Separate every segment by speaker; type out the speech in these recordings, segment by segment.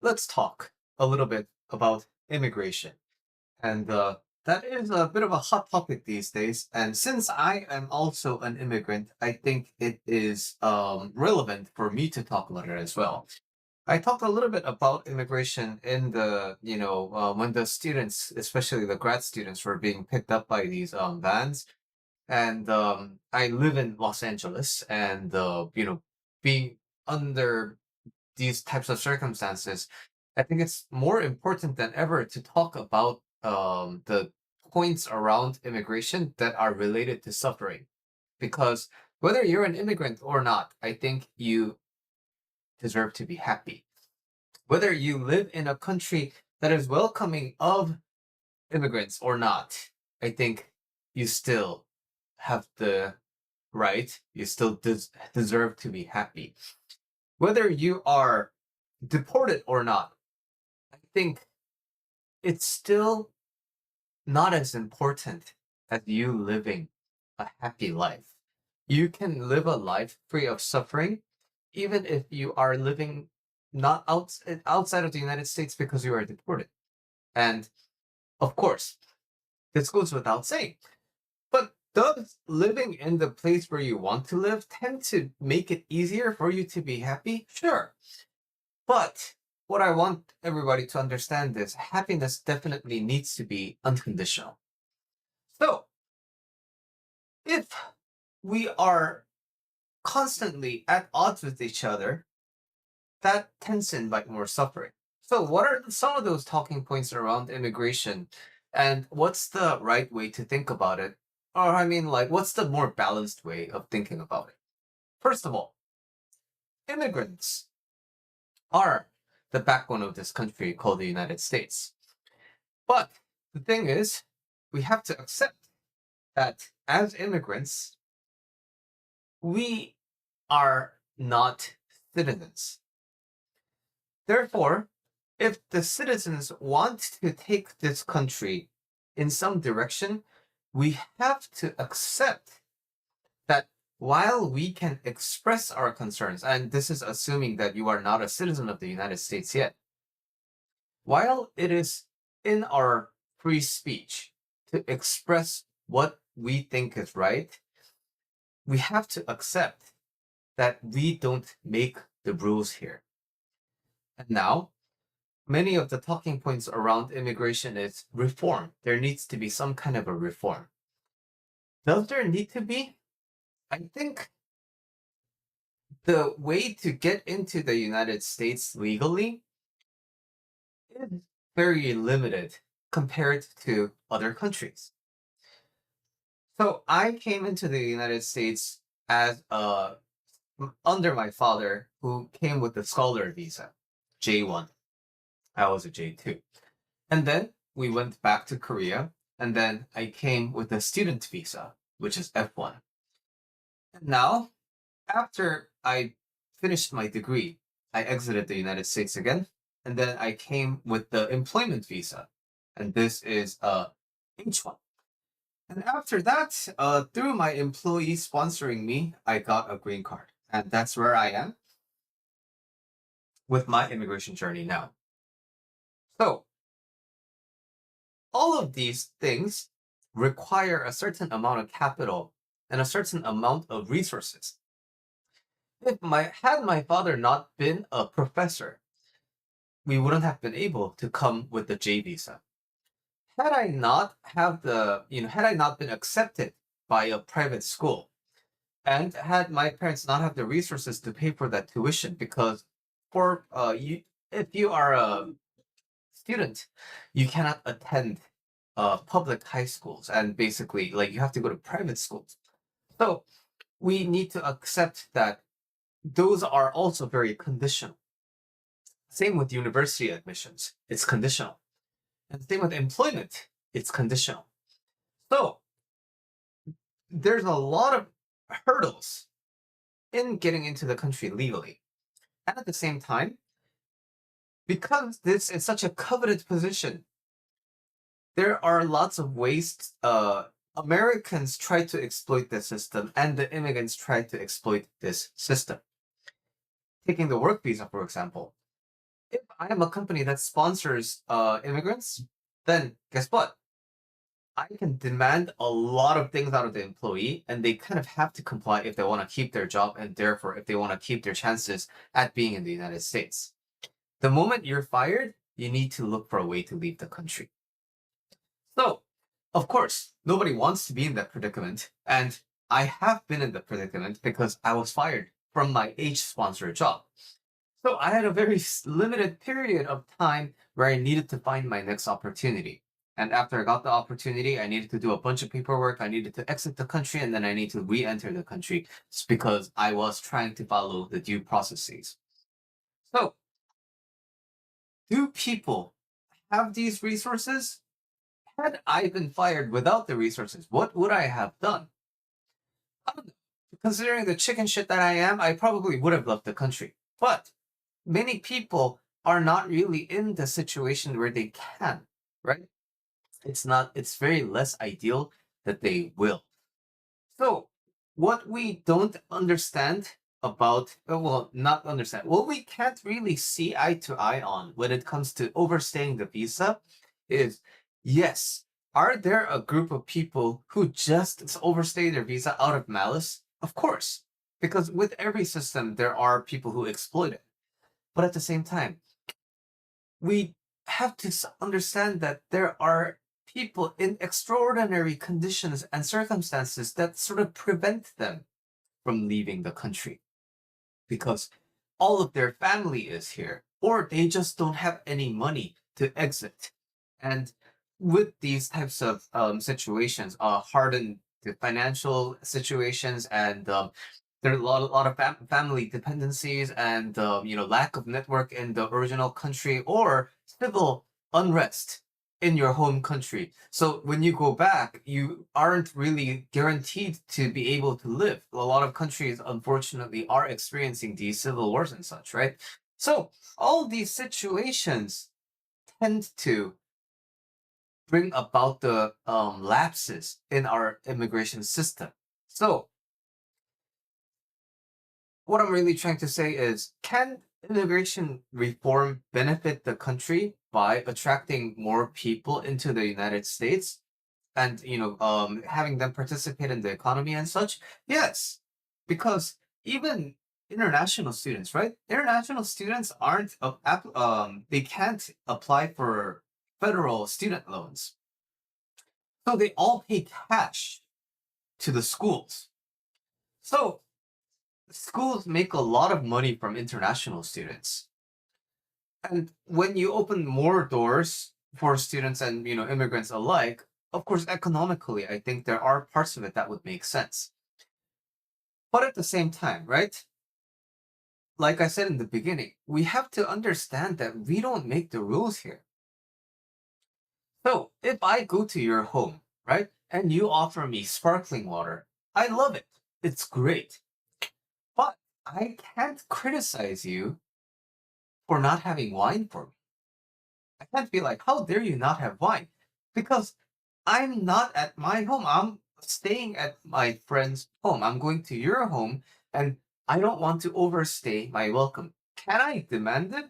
Speaker 1: let's talk a little bit about immigration. And that is a bit of a hot topic these days. And since I am also an immigrant, I think it is relevant for me to talk about it as well. I talked a little bit about immigration in when the students, especially the grad students, were being picked up by these vans. And I live in Los Angeles, and being under these types of circumstances, I think it's more important than ever to talk about the points around immigration that are related to suffering. Because whether you're an immigrant or not, I think you deserve to be happy. Whether you live in a country that is welcoming of immigrants or not, I think you still have the right, you still deserve to be happy. Whether you are deported or not, I think it's still not as important as you living a happy life. You can live a life free of suffering, even if you are living not outside of the United States because you are deported. And of course, this goes without saying. But does living in the place where you want to live tend to make it easier for you to be happy? Sure. But what I want everybody to understand is happiness definitely needs to be unconditional. So, if we are constantly at odds with each other, that tends to invite more suffering. So, what are some of those talking points around immigration, and what's the right way to think about it? Or, I mean, like, what's the more balanced way of thinking about it? First of all, immigrants are the backbone of this country called the United States. But the thing is, we have to accept that as immigrants, we are not citizens. Therefore, if the citizens want to take this country in some direction, we have to accept that while we can express our concerns, and this is assuming that you are not a citizen of the United States yet, while it is in our free speech to express what we think is right, we have to accept that we don't make the rules here. And now, many of the talking points around immigration is reform. There needs to be some kind of a reform. Does there need to be? I think the way to get into the United States legally is very limited compared to other countries. So I came into the United States as under my father, who came with the scholar visa, J1. I was a J2. And then we went back to Korea, and then I came with a student visa, which is F1. And now, after I finished my degree, I exited the United States again, and then I came with the employment visa, and this is H1. And after that, through my employee sponsoring me, I got a green card, and that's where I am with my immigration journey now. So, all of these things require a certain amount of capital and a certain amount of resources. If my father not been a professor, we wouldn't have been able to come with the J visa. Had I not have had I not been accepted by a private school, and had my parents not have the resources to pay for that tuition, because for you if you are a student, you cannot attend public high schools, and basically like you have to go to private schools. So we need to accept that those are also very conditional. Same with university admissions, it's conditional. And same with employment, it's conditional. So there's a lot of hurdles in getting into the country legally. And at the same time, because this is such a coveted position, there are lots of ways Americans try to exploit the system, and the immigrants try to exploit this system. Taking the work visa, for example. if I am a company that sponsors immigrants, then guess what? I can demand a lot of things out of the employee, and they kind of have to comply if they want to keep their job, and therefore if they want to keep their chances at being in the United States. The moment you're fired, you need to look for a way to leave the country. So, of course, nobody wants to be in that predicament, and I have been in the predicament because I was fired from my age sponsor job. So I had a very limited period of time where I needed to find my next opportunity. And after I got the opportunity, I needed to do a bunch of paperwork. I needed to exit the country, and then I need to re-enter the country. It's because I was trying to follow the due processes. So, do people have these resources? Had I been fired without the resources, what would I have done? Um, Considering the chicken shit that I am, I probably would have left the country. But many people are not really in the situation where they can, right? It's very less ideal that they will. So, what we don't understand about, well, not understand, what we can't really see eye to eye on when it comes to overstaying the visa is yes, are there a group of people who just overstay their visa out of malice? Of course, because with every system, there are people who exploit it. But at the same time, we have to understand that there are people in extraordinary conditions and circumstances that sort of prevent them from leaving the country because all of their family is here or they just don't have any money to exit. And with these types of situations, hardened the financial situations and there are a lot of family dependencies and lack of network in the original country or civil unrest in your home country. So when you go back, you aren't really guaranteed to be able to live. A lot of countries, unfortunately, are experiencing these civil wars and such, right? So all these situations tend to bring about the lapses in our immigration system. So what I'm really trying to say is, can immigration reform benefit the country by attracting more people into the United States and having them participate in the economy and such? Yes, because even international students, right? International students aren't they can't apply for federal student loans, so they all pay cash to the schools. So schools make a lot of money from international students. And when you open more doors for students and immigrants alike, of course, economically, I think there are parts of it that would make sense. But at the same time, right? Like I said in the beginning, we have to understand that we don't make the rules here. So if I go to your home, right, and you offer me sparkling water, I love it. It's great. But I can't criticize you for not having wine for me. I can't be like, how dare you not have wine? Because I'm not at my home. I'm staying at my friend's home. I'm going to your home and I don't want to overstay my welcome. Can I demand it?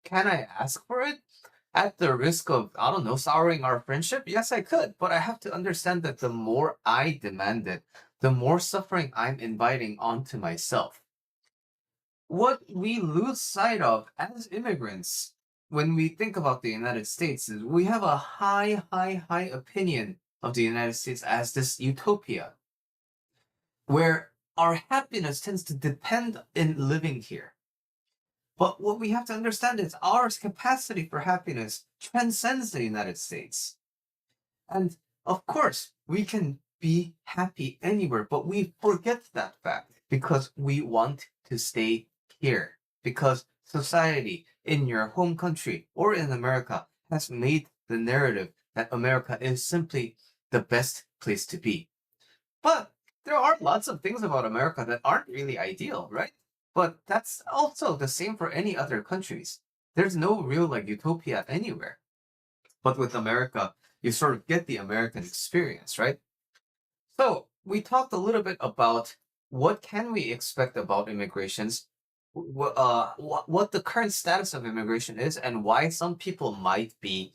Speaker 1: Can I ask for it? At the risk of, I don't know, souring our friendship? Yes, I could. But I have to understand that the more I demand it, the more suffering I'm inviting onto myself. What we lose sight of as immigrants when we think about the United States is we have a high opinion of the United States as this utopia where our happiness tends to depend in living here. But what we have to understand is our capacity for happiness transcends the United States. And of course, we can be happy anywhere, but we forget that fact because we want to stay here. Because society in your home country or in America has made the narrative that America is simply the best place to be. But there are lots of things about America that aren't really ideal, right? But that's also the same for any other countries. There's no real utopia anywhere. But with America, you sort of get the American experience, right? So we talked a little bit about what can we expect about immigrations. what the current status of immigration is and why some people might be,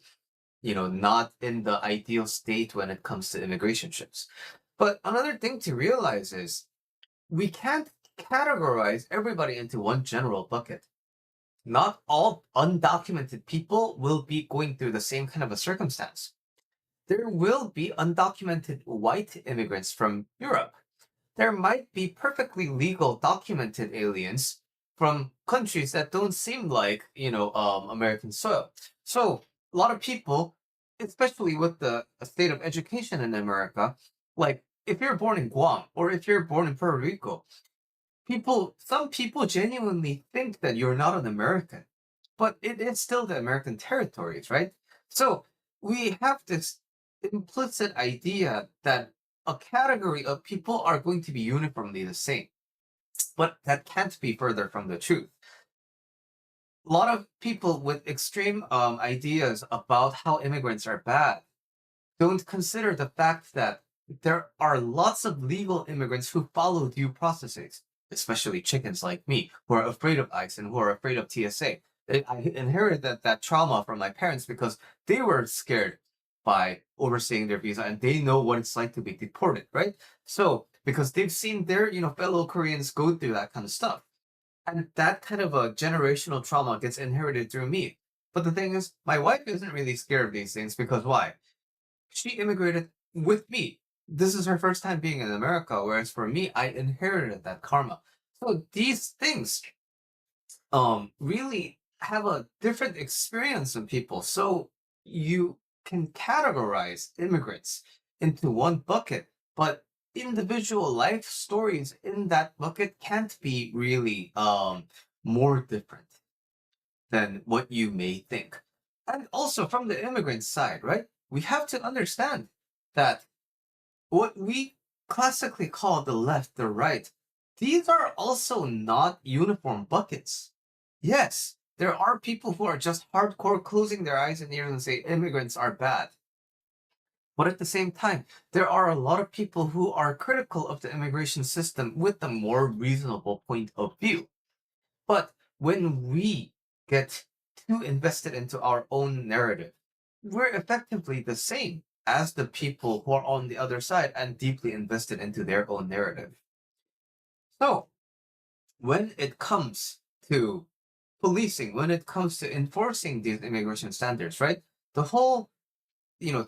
Speaker 1: not in the ideal state when it comes to immigration ships. But another thing to realize is we can't categorize everybody into one general bucket. Not all undocumented people will be going through the same kind of a circumstance. There will be undocumented white immigrants from Europe. There might be perfectly legal documented aliens from countries that don't seem like, American soil. So a lot of people, especially with the state of education in America, like if you're born in Guam or if you're born in Puerto Rico, some people genuinely think that you're not an American, but it is still the American territories, right? So we have this implicit idea that a category of people are going to be uniformly the same, but that can't be further from the truth. A lot of people with extreme ideas about how immigrants are bad don't consider the fact that there are lots of legal immigrants who follow due processes, especially chickens like me, who are afraid of ICE and who are afraid of TSA. I inherited that trauma from my parents because they were scared by overstaying their visa and they know what it's like to be deported, right? So, because they've seen their, fellow Koreans go through that kind of stuff. And that kind of a generational trauma gets inherited through me. But the thing is, my wife isn't really scared of these things because why? She immigrated with me. This is her first time being in America, whereas for me, I inherited that karma. So these things really have a different experience in people. So you can categorize immigrants into one bucket, but individual life stories in that bucket can't be really more different than what you may think. And also from the immigrant side, right? We have to understand that what we classically call the left, the right, these are also not uniform buckets. Yes, there are people who are just hardcore closing their eyes and ears and say immigrants are bad. But at the same time, there are a lot of people who are critical of the immigration system with a more reasonable point of view. But when we get too invested into our own narrative, we're effectively the same as the people who are on the other side and deeply invested into their own narrative. So, when it comes to policing, when it comes to enforcing these immigration standards, right? The whole,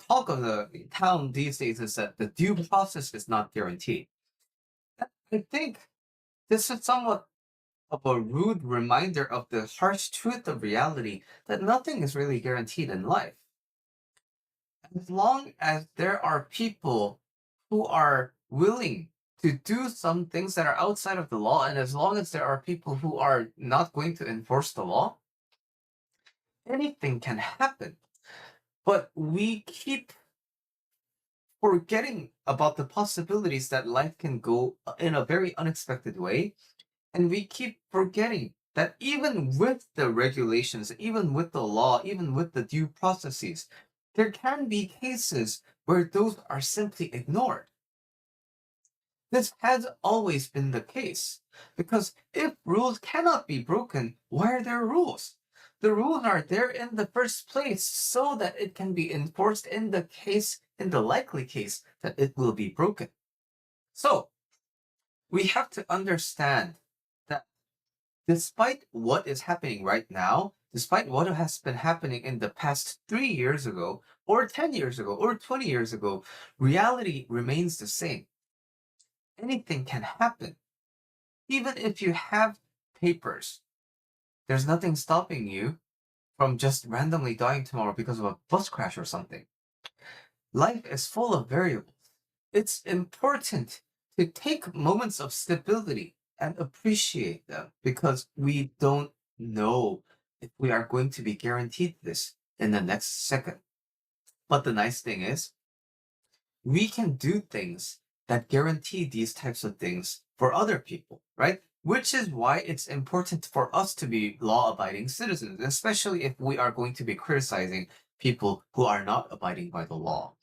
Speaker 1: talk of the town these days is that the due process is not guaranteed. I think this is somewhat of a rude reminder of the harsh truth of reality that nothing is really guaranteed in life. As long as there are people who are willing to do some things that are outside of the law, and as long as there are people who are not going to enforce the law, anything can happen. But we keep forgetting about the possibilities that life can go in a very unexpected way. And we keep forgetting that even with the regulations, even with the law, even with the due processes, there can be cases where those are simply ignored. This has always been the case. Because if rules cannot be broken, why are there rules? The rules are there in the first place so that it can be enforced in the likely case that it will be broken. So, we have to understand that despite what is happening right now, despite what has been happening in the past 3 years ago, or 10 years ago, or 20 years ago, reality remains the same. Anything can happen. Even if you have papers, there's nothing stopping you from just randomly dying tomorrow because of a bus crash or something. Life is full of variables. It's important to take moments of stability and appreciate them because we don't know if we are going to be guaranteed this in the next second. But the nice thing is, we can do things that guarantee these types of things for other people, right? Which is why it's important for us to be law abiding citizens, especially if we are going to be criticizing people who are not abiding by the law.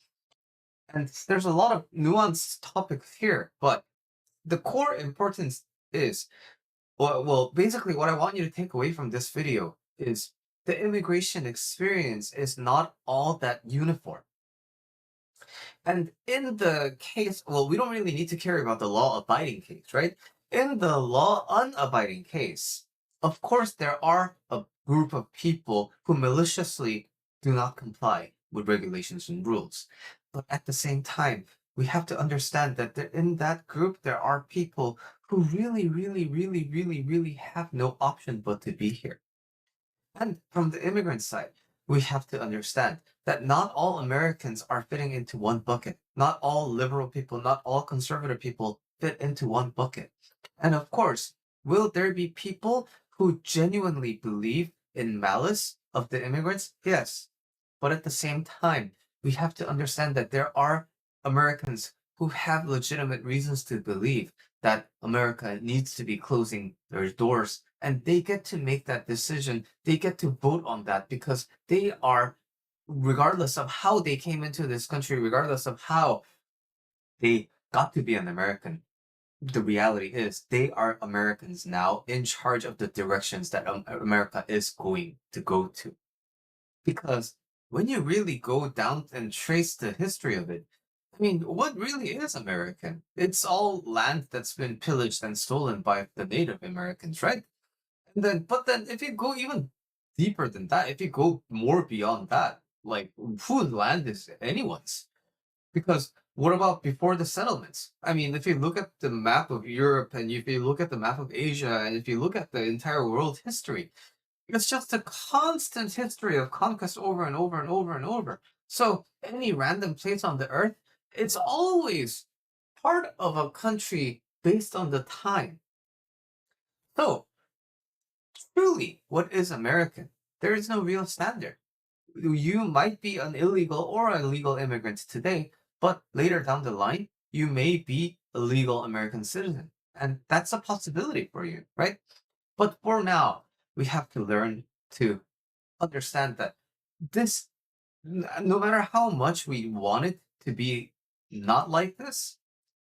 Speaker 1: And there's a lot of nuanced topics here, but the core importance is Well, basically, what I want you to take away from this video is the immigration experience is not all that uniform. And in the case, well, we don't really need to care about the law abiding case, right? In the law unabiding case, of course, there are a group of people who maliciously do not comply with regulations and rules. But at the same time, we have to understand that in that group, there are people who really, really, really, really, really have no option but to be here. And from the immigrant side, we have to understand that not all Americans are fitting into one bucket. Not all liberal people, not all conservative people fit into one bucket. And of course, will there be people who genuinely believe in malice of the immigrants? Yes. But at the same time, we have to understand that there are Americans who have legitimate reasons to believe that America needs to be closing their doors. And they get to make that decision. They get to vote on that because they are, regardless of how they came into this country, regardless of how they got to be an American, the reality is they are Americans now in charge of the directions that America is going to go to. Because when you really go down and trace the history of it, I mean, what really is American? It's all land that's been pillaged and stolen by the Native Americans, right? And then, but then if you go even deeper than that, if you go more beyond that, like whose land is anyone's? Because what about before the settlements? I mean, if you look at the map of Europe and if you look at the map of Asia and if you look at the entire world history, it's just a constant history of conquest over and over and over and over. So any random place on the earth, it's always part of a country based on the time. So truly, what is American? There is no real standard. You might be an illegal or a legal immigrant today, but later down the line, you may be a legal American citizen. And that's a possibility for you, right? But for now, we have to learn to understand that this, no matter how much we want it to be not like this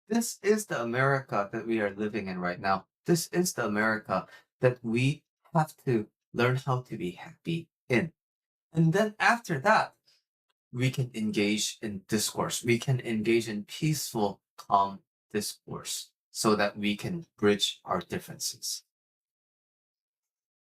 Speaker 1: is the America that we are living in right now. This is the America that we have to learn how to be happy in. And then after that, we can engage in discourse. We can engage in peaceful, calm discourse so that we can bridge our differences.